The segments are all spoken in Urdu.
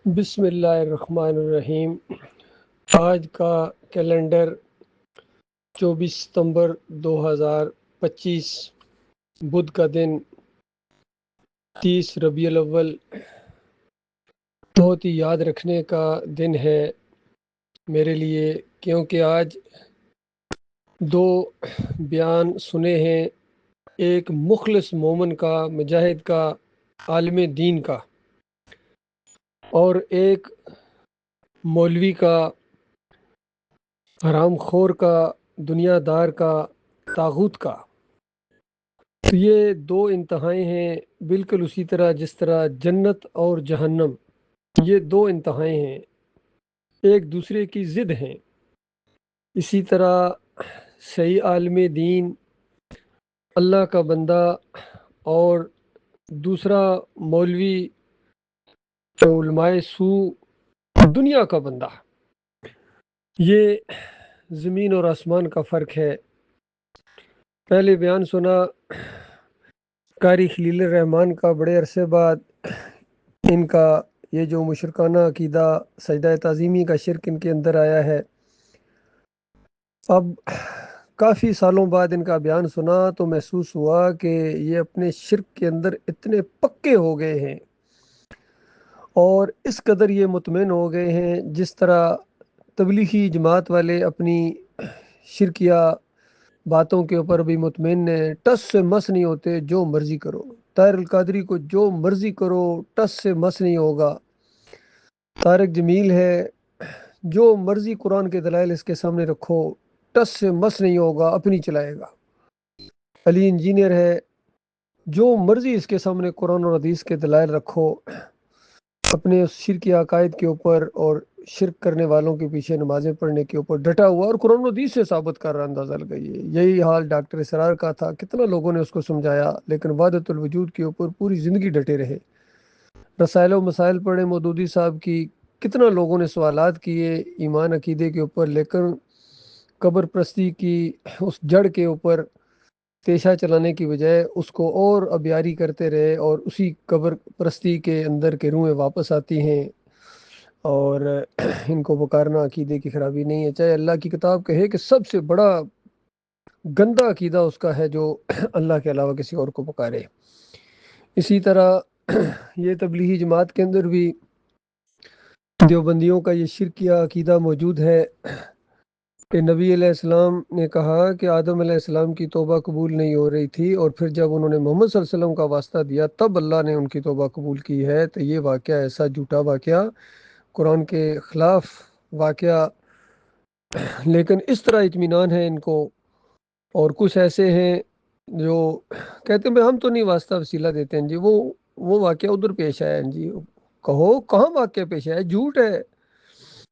بسم اللہ الرحمن الرحیم۔ آج کا کیلنڈر 24 ستمبر 2025 بدھ کا دن 30 ربیع الاول بہت ہی یاد رکھنے کا دن ہے میرے لیے، کیونکہ آج دو بیان سنے ہیں، ایک مخلص مومن کا، مجاہد کا، عالم دین کا، اور ایک مولوی کا، حرام خور کا، دنیا دار کا، طاغوت کا۔ تو یہ دو انتہائیں ہیں، بالکل اسی طرح جس طرح جنت اور جہنم یہ دو انتہائیں ہیں، ایک دوسرے کی ضد ہیں۔ اسی طرح صحیح عالم دین، اللہ کا بندہ، اور دوسرا مولوی علماء سو، دنیا کا بندہ، یہ زمین اور آسمان کا فرق ہے۔ پہلے بیان سنا قاری خلیل الرحمن کا، بڑے عرصے بعد ان کا یہ جو مشرکانہ عقیدہ سجدہ تعظیمی کا شرک ان کے اندر آیا ہے۔ اب کافی سالوں بعد ان کا بیان سنا تو محسوس ہوا کہ یہ اپنے شرک کے اندر اتنے پکے ہو گئے ہیں اور اس قدر یہ مطمئن ہو گئے ہیں، جس طرح تبلیغی جماعت والے اپنی شرکیہ باتوں کے اوپر بھی مطمئن ہیں، ٹس سے مس نہیں ہوتے، جو مرضی کرو۔ طاہر القادری کو جو مرضی کرو، ٹس سے مس نہیں ہوگا۔ طارق جمیل ہے، جو مرضی قرآن کے دلائل اس کے سامنے رکھو، ٹس سے مس نہیں ہوگا، اپنی چلائے گا۔ علی انجینئر ہے، جو مرضی اس کے سامنے قرآن اور حدیث کے دلائل رکھو، اپنے اس شرکی عقائد کے اوپر اور شرک کرنے والوں کے پیچھے نمازیں پڑھنے کے اوپر ڈٹا ہوا اور قرآن و حدیث سے ثابت کر رہا، اندازہ لگائیے۔ یہی حال ڈاکٹر اسرار کا تھا، کتنا لوگوں نے اس کو سمجھایا، لیکن وحدت الوجود کے اوپر پوری زندگی ڈٹے رہے۔ رسائل و مسائل پڑھے مودودی صاحب کی، کتنا لوگوں نے سوالات کیے ایمان عقیدے کے اوپر، لیکن قبر پرستی کی اس جڑ کے اوپر تیشہ چلانے کی بجائے اس کو اور ابیاری کرتے رہے، اور اسی قبر پرستی کے اندر کے روحیں واپس آتی ہیں، اور ان کو پکارنا عقیدے کی خرابی نہیں ہے۔ چاہے اللہ کی کتاب کہے کہ سب سے بڑا گندا عقیدہ اس کا ہے جو اللہ کے علاوہ کسی اور کو پکارے۔ اسی طرح یہ تبلیغی جماعت کے اندر بھی دیوبندیوں کا یہ شرکیہ عقیدہ موجود ہے کہ نبی علیہ السلام نے کہا کہ آدم علیہ السلام کی توبہ قبول نہیں ہو رہی تھی، اور پھر جب انہوں نے محمد صلی اللہ علیہ وسلم کا واسطہ دیا تب اللہ نے ان کی توبہ قبول کی ہے۔ تو یہ واقعہ ایسا جھوٹا واقعہ، قرآن کے خلاف واقعہ، لیکن اس طرح اطمینان ہے ان کو۔ اور کچھ ایسے ہیں جو کہتے ہیں ہم تو نہیں واسطہ وسیلہ دیتے ہیں جی، وہ واقعہ ادھر پیش آیا ہے جی، کہو کہاں واقعہ پیش آیا ہے؟ جھوٹ ہے۔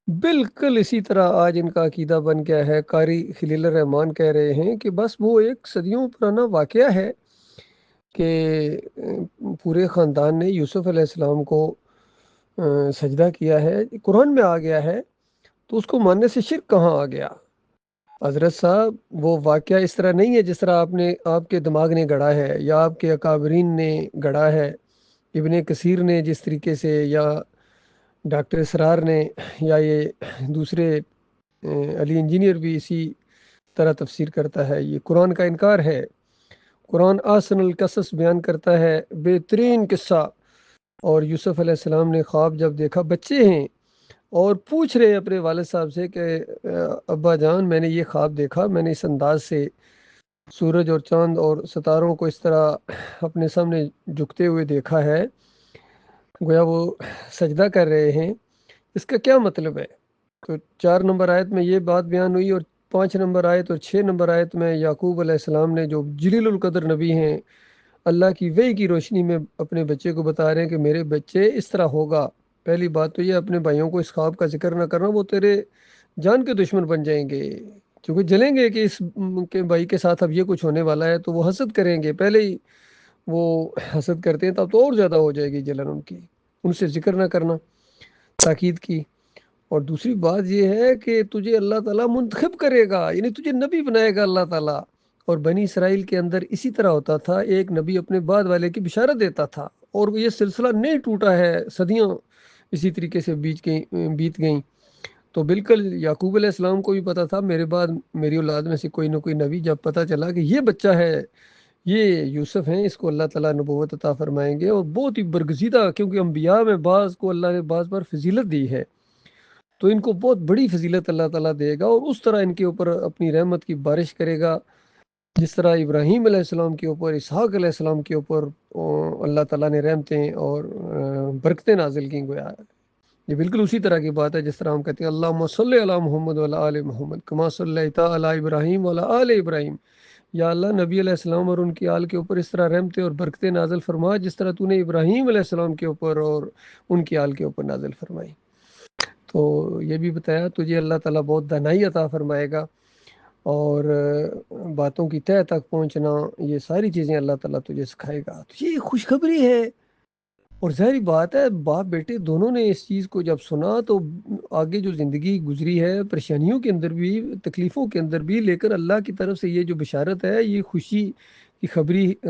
بالکل اسی طرح آج ان کا عقیدہ بن گیا ہے۔ قاری خلیل الرحمن کہہ رہے ہیں کہ بس وہ ایک صدیوں پرانا واقعہ ہے کہ پورے خاندان نے یوسف علیہ السلام کو سجدہ کیا ہے، قرآن میں آ گیا ہے، تو اس کو ماننے سے شرک کہاں آ گیا؟ حضرت صاحب وہ واقعہ اس طرح نہیں ہے جس طرح آپ کے دماغ نے گڑھا ہے، یا آپ کے اکابرین نے گڑھا ہے، ابن کثیر نے جس طریقے سے، یا ڈاکٹر اسرار نے، یا یہ دوسرے علی انجینئر بھی اسی طرح تفسیر کرتا ہے۔ یہ قرآن کا انکار ہے۔ قرآن احسن القصص بیان کرتا ہے، بہترین قصہ۔ اور یوسف علیہ السلام نے خواب جب دیکھا، بچے ہیں اور پوچھ رہے ہیں اپنے والد صاحب سے کہ ابا جان میں نے یہ خواب دیکھا، میں نے اس انداز سے سورج اور چاند اور ستاروں کو اس طرح اپنے سامنے جھکتے ہوئے دیکھا ہے، گویا وہ سجدہ کر رہے ہیں، اس کا کیا مطلب ہے؟ تو 4 نمبر آیت میں یہ بات بیان ہوئی، اور 5 نمبر آیت اور 6 نمبر آیت میں یعقوب علیہ السلام نے، جو جلیل القدر نبی ہیں، اللہ کی وحی کی روشنی میں اپنے بچے کو بتا رہے ہیں کہ میرے بچے اس طرح ہوگا۔ پہلی بات تو یہ اپنے بھائیوں کو اس خواب کا ذکر نہ کرنا، وہ تیرے جان کے دشمن بن جائیں گے، کیونکہ جلیں گے کہ اس کے بھائی کے ساتھ اب یہ کچھ ہونے والا ہے، تو وہ حسد کریں گے۔ پہلے ہی وہ حسد کرتے ہیں، تب تو اور زیادہ ہو جائے گی جلن ان کی۔ ان سے ذکر نہ کرنا، تاکید کی۔ اور دوسری بات یہ ہے کہ تجھے اللہ تعالیٰ منتخب کرے گا، یعنی تجھے نبی بنائے گا اللہ تعالیٰ۔ اور بنی اسرائیل کے اندر اسی طرح ہوتا تھا، ایک نبی اپنے بعد والے کی بشارت دیتا تھا، اور یہ سلسلہ نہیں ٹوٹا ہے صدیوں اسی طریقے سے بیت گئیں۔ تو بالکل یعقوب علیہ السلام کو بھی پتا تھا میرے بعد میری اولاد میں سے کوئی نہ کوئی نبی، جب پتہ چلا کہ یہ بچہ ہے، یہ یوسف ہیں، اس کو اللہ تعالیٰ نبوت عطا فرمائیں گے، اور بہت ہی برگزیدہ، کیونکہ انبیاء میں بعض کو اللہ نے بعض پر فضیلت دی ہے، تو ان کو بہت بڑی فضیلت اللہ تعالیٰ دے گا، اور اس طرح ان کے اوپر اپنی رحمت کی بارش کرے گا، جس طرح ابراہیم علیہ السلام کے اوپر، اسحاق علیہ السلام کے اوپر اللہ تعالیٰ نے رحمتیں اور برکتیں نازل کی گویا۔ یہ بالکل اسی طرح کی بات ہے جس طرح ہم کہتے ہیں اللہم صلی علی محمد وعلی آل محمد کما صلیت علی ابراہیم وعلی آل ابراہیم، یا اللہ نبی علیہ السلام اور ان کی آل کے اوپر اس طرح رحمتیں اور برکتیں نازل فرما جس طرح تو نے ابراہیم علیہ السلام کے اوپر اور ان کی آل کے اوپر نازل فرمائی۔ تو یہ بھی بتایا تجھے اللہ تعالیٰ بہت دانائی عطا فرمائے گا، اور باتوں کی تہہ تک پہنچنا، یہ ساری چیزیں اللہ تعالیٰ تجھے سکھائے گا۔ تو یہ خوشخبری ہے، اور ظاہری بات ہے باپ بیٹے دونوں نے اس چیز کو جب سنا تو آگے جو زندگی گزری ہے پریشانیوں کے اندر بھی، تکلیفوں کے اندر بھی، لیکن اللہ کی طرف سے یہ جو بشارت ہے، یہ خوشی کی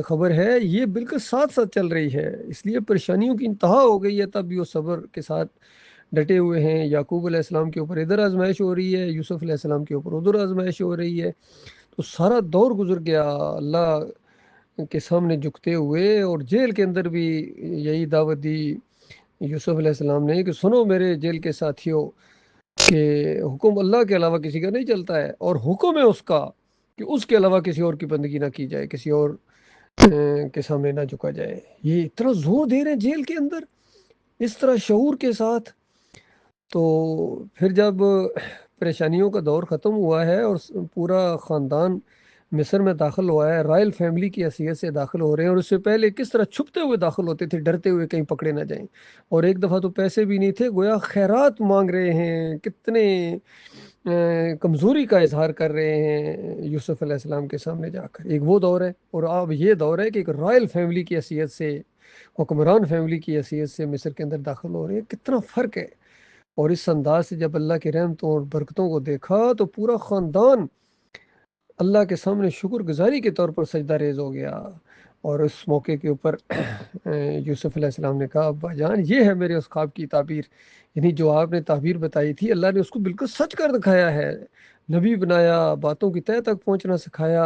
خبر ہے، یہ بالکل ساتھ ساتھ چل رہی ہے، اس لیے پریشانیوں کی انتہا ہو گئی ہے، تب بھی وہ صبر کے ساتھ ڈٹے ہوئے ہیں۔ یعقوب علیہ السلام کے اوپر ادھر آزمائش ہو رہی ہے، یوسف علیہ السلام کے اوپر ادھر آزمائش ہو رہی ہے، تو سارا دور گزر گیا اللہ کے سامنے جھکتے ہوئے، اور جیل کے اندر بھی یہی دعوت دی یوسف علیہ السلام نے کہ سنو میرے جیل کے ساتھیوں، کہ حکم اللہ کے علاوہ کسی کا نہیں چلتا ہے، اور حکم ہے اس کا کہ اس کے علاوہ کسی اور کی بندگی نہ کی جائے، کسی اور کے سامنے نہ جھکا جائے۔ یہ اتنا زور دے رہے ہیں جیل کے اندر اس طرح شعور کے ساتھ۔ تو پھر جب پریشانیوں کا دور ختم ہوا ہے اور پورا خاندان مصر میں داخل ہوا ہے، رائل فیملی کی حیثیت سے داخل ہو رہے ہیں، اور اس سے پہلے کس طرح چھپتے ہوئے داخل ہوتے تھے، ڈرتے ہوئے کہیں پکڑے نہ جائیں، اور ایک دفعہ تو پیسے بھی نہیں تھے، گویا خیرات مانگ رہے ہیں، کتنے کمزوری کا اظہار کر رہے ہیں یوسف علیہ السلام کے سامنے جا کر۔ ایک وہ دور ہے، اور اب یہ دور ہے کہ ایک رائل فیملی کی حیثیت سے، حکمران فیملی کی حیثیت سے مصر کے اندر داخل ہو رہے ہیں، کتنا فرق ہے۔ اور اس انداز سے جب اللہ کی رحمتوں اور برکتوں کو دیکھا تو پورا خاندان اللہ کے سامنے شکر گزاری کے طور پر سجدہ ریز ہو گیا، اور اس موقع کے اوپر یوسف علیہ السلام نے کہا ابا جان یہ ہے میرے اس خواب کی تعبیر، یعنی جو آپ نے تعبیر بتائی تھی اللہ نے اس کو بالکل سچ کر دکھایا ہے، نبی بنایا، باتوں کی تہہ تک پہنچنا سکھایا،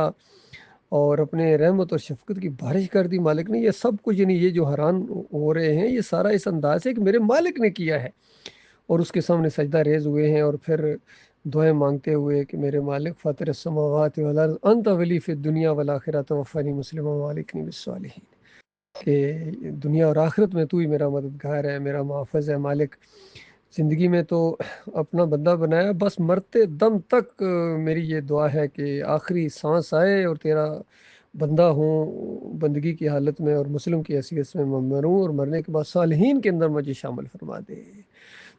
اور اپنے رحمت اور شفقت کی بارش کر دی مالک نے۔ یہ سب کچھ، یعنی یہ جو حیران ہو رہے ہیں، یہ سارا اس انداز سے کہ میرے مالک نے کیا ہے، اور اس کے سامنے سجدہ ریز ہوئے ہیں، اور پھر دعائیں مانگتے ہوئے کہ میرے مالک فاطر السماوات والارض انت ولی فی الدنیا والآخرہ توفنی مسلما والحقنی بالصالحین، کہ دنیا اور آخرت میں تو ہی میرا مددگار ہے، میرا محافظ ہے مالک۔ زندگی میں تو اپنا بندہ بنایا، بس مرتے دم تک میری یہ دعا ہے کہ آخری سانس آئے اور تیرا بندہ ہوں، بندگی کی حالت میں اور مسلم کی حیثیت سے میں مروں، اور مرنے کے بعد صالحین کے اندر مجھے شامل فرما دے۔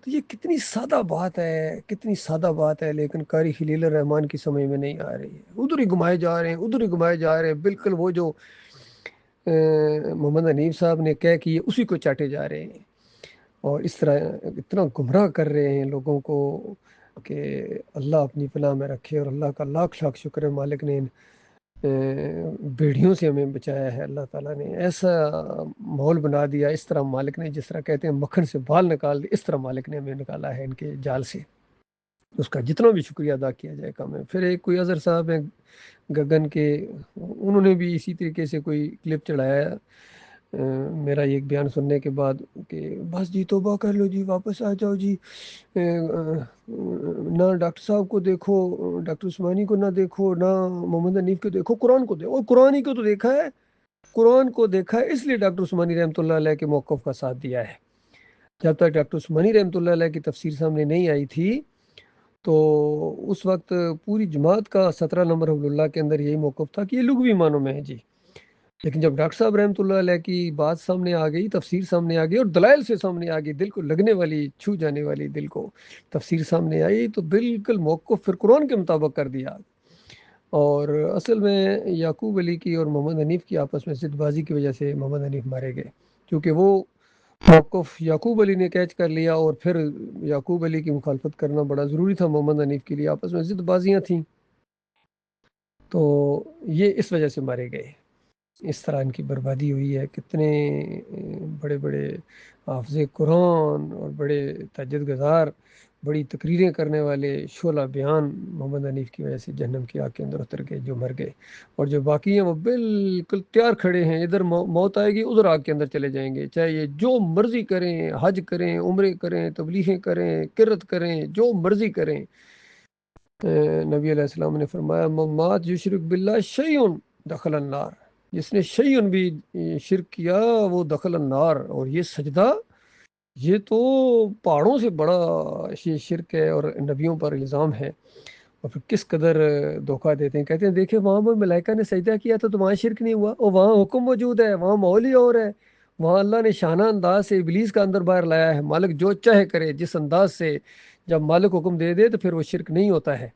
تو یہ کتنی سادہ بات ہے، کتنی سادہ بات ہے، لیکن قاری خلیل الرحمن کی سمجھ میں نہیں آ رہی ہے، ادھر ہی گھمائے جا رہے ہیں، ادھر ہی گھمائے جا رہے ہیں، بالکل وہ جو محمد حنیف صاحب نے کہہ کی اسی کو چاٹے جا رہے ہیں، اور اس طرح اتنا گمراہ کر رہے ہیں لوگوں کو کہ اللہ اپنی پناہ میں رکھے، اور اللہ کا لاکھ لاکھ شکر ہے مالک نے ان بیڑیوں سے ہمیں بچایا ہے، اللہ تعالیٰ نے ایسا ماحول بنا دیا، اس طرح مالک نے، جس طرح کہتے ہیں مکھن سے بال نکال دی، اس طرح مالک نے ہمیں نکالا ہے ان کے جال سے، اس کا جتنا بھی شکریہ ادا کیا جائے کم ہے۔ پھر ایک کوئی اظہر صاحب ہیں گگن کے، انہوں نے بھی اسی طریقے سے کوئی کلپ چڑھایا میرا ایک بیان سننے کے بعد کہ بس جی توبہ کر لو جی، واپس آ جاؤ جی، نہ ڈاکٹر صاحب کو دیکھو، ڈاکٹر عثمانی کو نہ دیکھو، نہ محمد حنیف کو دیکھو، قرآن کو دیکھو، اور قرآن ہی کو تو دیکھا ہے، قرآن کو دیکھا ہے، اس لیے ڈاکٹر عثمانی رحمۃ اللہ علیہ کے موقف کا ساتھ دیا ہے۔ جب تک ڈاکٹر عثمانی رحمۃ اللہ علیہ کی تفسیر سامنے نہیں آئی تھی تو اس وقت پوری جماعت کا 17 نمبر حبل اللہ کے اندر یہی موقف تھا کہ یہ لغوی معنوں میں ہے جی، لیکن جب ڈاکٹر صاحب رحمۃ اللہ علیہ کی بات سامنے آ گئی، تفسیر سامنے آ گئی، اور دلائل سے سامنے آ گئی، دل کو لگنے والی، چھو جانے والی دل کو تفسیر سامنے آئی، تو بالکل موقف پھر قرآن کے مطابق کر دیا۔ اور اصل میں یعقوب علی کی اور محمد حنیف کی آپس میں ضد بازی کی وجہ سے محمد حنیف مارے گئے، کیونکہ وہ موقف یعقوب علی نے کیچ کر لیا، اور پھر یعقوب علی کی مخالفت کرنا بڑا ضروری تھا محمد حنیف کے لیے، آپس میں ضد بازیاں تھیں، تو یہ اس وجہ سے مارے گئے۔ اس طرح ان کی بربادی ہوئی ہے. کتنے بڑے بڑے حافظ قرآن اور بڑے تہجد گزار، بڑی تقریریں کرنے والے، شعلہ بیان محمد حنیف کی وجہ سے جہنم کی آگ کے اندر اتر گئے، جو مر گئے. اور جو باقی ہیں وہ بالکل تیار کھڑے ہیں، ادھر موت آئے گی ادھر آگ کے اندر چلے جائیں گے، چاہے یہ جو مرضی کریں، حج کریں، عمرے کریں، تبلیغیں کریں، قرت کریں، جو مرضی کریں. نبی علیہ السلام نے فرمایا مات یشرک باللہ شیئن دخل النار، جس نے شیئن بھی شرک کیا وہ دخل النار. اور یہ سجدہ یہ تو پہاڑوں سے بڑا شرک ہے اور نبیوں پر الزام ہے. اور پھر کس قدر دھوکہ دیتے ہیں، کہتے ہیں دیکھیں وہاں پر ملائکہ نے سجدہ کیا تھا تو وہاں شرک نہیں ہوا، اور وہاں حکم موجود ہے، وہاں ماحول ہی اور ہے، وہاں اللہ نے شانہ انداز سے ابلیس کا اندر باہر لایا ہے. مالک جو چاہے کرے جس انداز سے، جب مالک حکم دے دے تو پھر وہ شرک نہیں ہوتا ہے.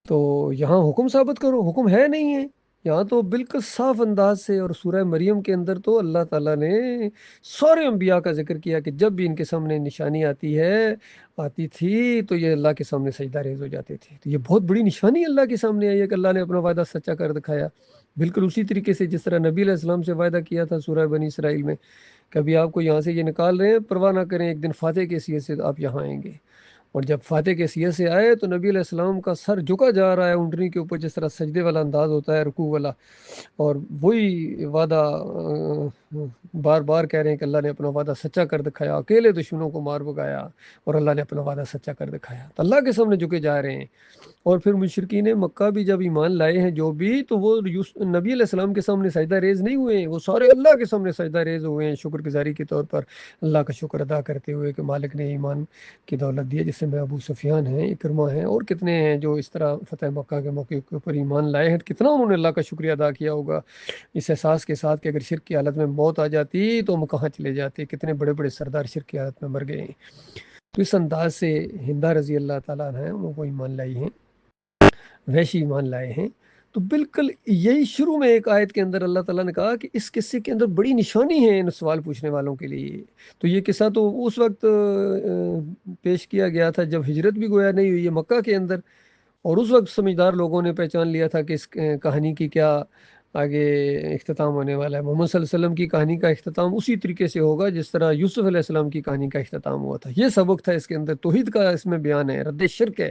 تو یہاں حکم ثابت کرو، حکم ہے نہیں ہے یہاں تو بالکل صاف انداز سے. اور سورہ مریم کے اندر تو اللہ تعالیٰ نے سارے انبیاء کا ذکر کیا کہ جب بھی ان کے سامنے نشانی آتی تھی تو یہ اللہ کے سامنے سجدہ ریز ہو جاتے تھے. تو یہ بہت بڑی نشانی اللہ کے سامنے آئی ہے کہ اللہ نے اپنا وعدہ سچا کر دکھایا. بالکل اسی طریقے سے جس طرح نبی علیہ السلام سے وعدہ کیا تھا سورہ بنی اسرائیل میں، کبھی آپ کو یہاں سے یہ نکال رہے ہیں پرواہ نہ کریں، ایک دن فاتح کے حیثیت سے آپ یہاں آئیں گے. اور جب فاتح کے حیثیت سے آئے تو نبی علیہ السلام کا سر جھکا جا رہا ہے اونٹنی کے اوپر، جس طرح سجدے والا انداز ہوتا ہے، رکوع والا. اور وہی وعدہ بار بار کہہ رہے ہیں کہ اللہ نے اپنا وعدہ سچا کر دکھایا، اکیلے دشمنوں کو مار بگایا، اور اللہ نے اپنا وعدہ سچا کر دکھایا. تو اللہ کے سامنے جھکے جا رہے ہیں. اور پھر مشرکین مکہ بھی جب ایمان لائے ہیں جو بھی، تو وہ نبی علیہ السلام کے سامنے سجدہ ریز نہیں ہوئے ہیں، وہ سارے اللہ کے سامنے سجدہ ریز ہوئے ہیں شکر گزاری کے طور پر، اللہ کا شکر ادا کرتے ہوئے کہ مالک نے ایمان کی دولت دی ہے، جس میں ابو سفیان ہیں، اکرمہ ہیں، اور کتنے ہیں جو اس طرح فتح مکہ کے موقع کے اوپر ایمان لائے ہیں. کتنا انہوں نے اللہ کا شکریہ ادا کیا ہوگا اس احساس کے ساتھ کہ اگر شرک کی حالت میں موت آ جاتی تو ہم کہاں چلے جاتے. کتنے بڑے بڑے سردار شرک کی حالت میں مر گئے ہیں. تو اس انداز سے ہندہ رضی اللہ تعالیٰ عنہ انہوں کو ایمان لائی ہیں، ویشی ایمان لائے ہیں. تو بالکل یہی شروع میں ایک آیت کے اندر اللہ تعالیٰ نے کہا کہ اس قصے کے اندر بڑی نشانی ہے ان سوال پوچھنے والوں کے لیے. تو یہ قصہ تو اس وقت پیش کیا گیا تھا جب ہجرت بھی گویا نہیں ہوئی ہے مکہ کے اندر، اور اس وقت سمجھدار لوگوں نے پہچان لیا تھا کہ اس کہانی کی کیا آگے اختتام ہونے والا ہے. محمد صلی اللہ علیہ وسلم کی کہانی کا اختتام اسی طریقے سے ہوگا جس طرح یوسف علیہ السلام کی کہانی کا اختتام ہوا تھا. یہ سبق تھا اس کے اندر، توحید کا اس میں بیان ہے، رد شرک ہے.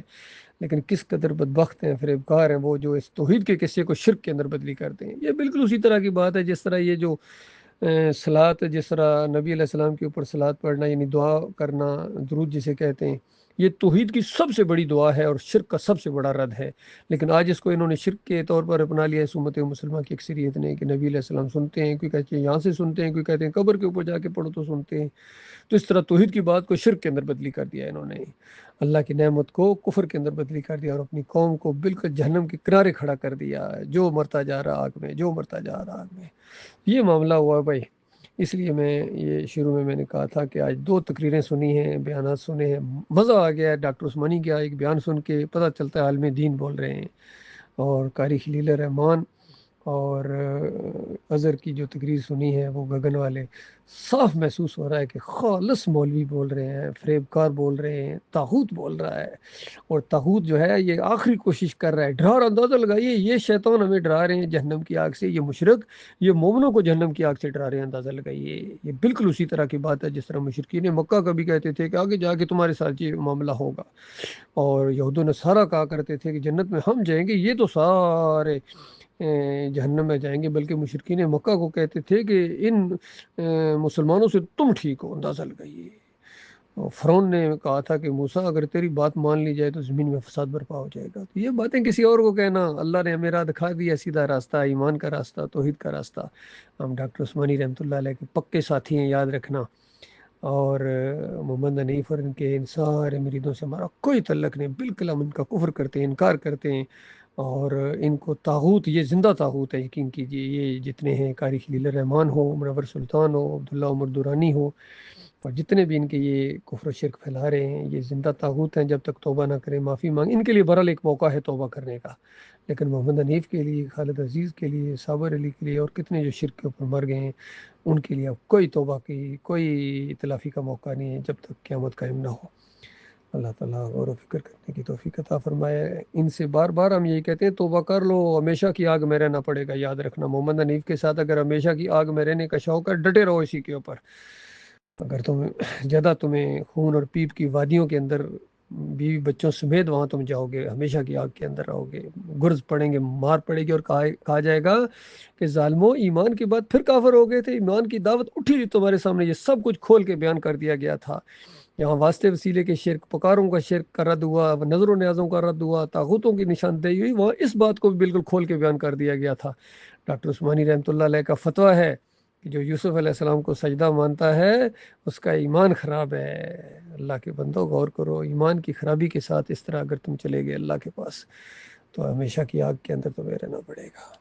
لیکن کس قدر بدبخت ہیں، فریبکار ہیں وہ جو اس توحید کے قصے کو شرک کے اندر بدلی کرتے ہیں. یہ بالکل اسی طرح کی بات ہے جس طرح یہ جو صلات، جس طرح نبی علیہ السلام کے اوپر صلات پڑھنا یعنی دعا کرنا، درود جسے کہتے ہیں، یہ توحید کی سب سے بڑی دعا ہے اور شرک کا سب سے بڑا رد ہے. لیکن آج اس کو انہوں نے شرک کے طور پر اپنا لیا ہے امت مسلمہ کی اکثریت نے کہ نبی علیہ السلام سنتے ہیں، کوئی کہتے ہیں یہاں سے سنتے ہیں، کوئی کہتے ہیں قبر کے اوپر جا کے پڑھو تو سنتے ہیں. تو اس طرح توحید کی بات کو شرک کے اندر بدلی کر دیا انہوں نے، اللہ کی نعمت کو کفر کے اندر بدلی کر دیا، اور اپنی قوم کو بالکل جہنم کے کنارے کھڑا کر دیا، جو مرتا جا رہا آگ میں، جو مرتا جا رہا آگ میں. یہ معاملہ ہوا بھائی. اس لیے میں یہ شروع میں نے کہا تھا کہ آج 2 تقریریں سنی ہیں، بیانات سنے ہیں، مزہ آ گیا ہے. ڈاکٹر عثمانی کا ایک بیان سن کے پتہ چلتا ہے عالم دین بول رہے ہیں، اور قاری خلیل الرحمان اور اظہر کی جو تقریر سنی ہے وہ گگن والے، صاف محسوس ہو رہا ہے کہ خالص مولوی بول رہے ہیں، فریبکار بول رہے ہیں، طاغوت بول رہا ہے. اور طاغوت جو ہے یہ آخری کوشش کر رہا ہے، ڈرا اور اندازہ لگائیے، یہ شیطان ہمیں ڈرا رہے ہیں جہنم کی آگ سے، یہ مشرک یہ مومنوں کو جہنم کی آگ سے ڈرا رہے ہیں، اندازہ لگائیے. یہ بالکل اسی طرح کی بات ہے جس طرح مشرکین مکہ کبھی کہتے تھے کہ آگے جا کے تمہارے ساتھ یہ معاملہ ہوگا، اور یہود و نصارہ کہا کرتے تھے کہ جنت میں ہم جائیں گے، یہ تو سارے جہنم میں جائیں گے. بلکہ مشرکین مکہ کو کہتے تھے کہ ان مسلمانوں سے تم ٹھیک ہو، اندازہ لگائیے. فرعون نے کہا تھا کہ موسیٰ اگر تیری بات مان لی جائے تو زمین میں فساد برپا ہو جائے گا. تو یہ باتیں کسی اور کو کہنا، اللہ نے ہمیں راہ دکھا دیا، سیدھا راستہ، ایمان کا راستہ، توحید کا راستہ. ہم ڈاکٹر عثمانی رحمۃ اللہ علیہ کے پکے ساتھی ہیں، یاد رکھنا. اور محمد حنیف اور ان کے ان سارے مریدوں سے ہمارا کوئی تعلق نہیں، بالکل ہم ان کا کفر کرتے ہیں، انکار کرتے ہیں. اور ان کو طاغوت، یہ زندہ طاغوت ہے، یقین کیجئے. یہ جتنے ہیں، قاری خلیل الرحمان ہو، منور سلطان ہو، عبداللہ عمر دورانی ہو، اور جتنے بھی ان کے یہ کفر و شرک پھیلا رہے ہیں، یہ زندہ طاغوت ہیں. جب تک توبہ نہ کریں، معافی مانگ، ان کے لیے بہرحال ایک موقع ہے توبہ کرنے کا. لیکن محمد حنیف کے لیے، خالد عزیز کے لیے، صابر علی کے لیے، اور کتنے جو شرک کے اوپر مر گئے ہیں، ان کے لیے اب کوئی توبہ کی، کوئی تلافی کا موقع نہیں ہے جب تک قیامت قائم نہ ہو. اللہ تعالیٰ غور و فکر کرنے کی توفیق عطا فرمائے۔ ان سے بار بار ہم یہی کہتے ہیں توبہ کر لو، ہمیشہ کی آگ میں رہنا پڑے گا، یاد رکھنا محمد حنیف کے ساتھ اگر ہمیشہ کی آگ میں رہنے کا شوق ہے ڈٹے رہو اسی کے اوپر۔ اگر تمہیں خون اور پیپ کی وادیوں کے اندر بیوی بچوں سمیت وہاں تم جاؤ گے، ہمیشہ کی آگ کے اندر رہو گے، گرز پڑیں گے، مار پڑے گی، اور کہا جائے گا کہ ظالموں ایمان کے بعد پھر کافر ہو گئے تھے، ایمان کی دعوت اٹھی تھی تمہارے سامنے، یہ سب کچھ کھول کے بیان کر دیا گیا تھا۔ یہاں واسطے وسیلے کے شرک، پکاروں کا شرک کا رد ہوا، نظر و نیازوں کا رد ہوا، طاغوتوں کی نشاندہی ہوئی، وہاں اس بات کو بھی بالکل کھول کے بیان کر دیا گیا تھا۔ ڈاکٹر عثمانی رحمۃ اللہ علیہ کا فتویٰ ہے کہ جو یوسف علیہ السلام کو سجدہ مانتا ہے اس کا ایمان خراب ہے۔ اللہ کے بندوں غور کرو، ایمان کی خرابی کے ساتھ اس طرح اگر تم چلے گئے اللہ کے پاس تو ہمیشہ کی آگ کے اندر تمہیں رہنا پڑے گا۔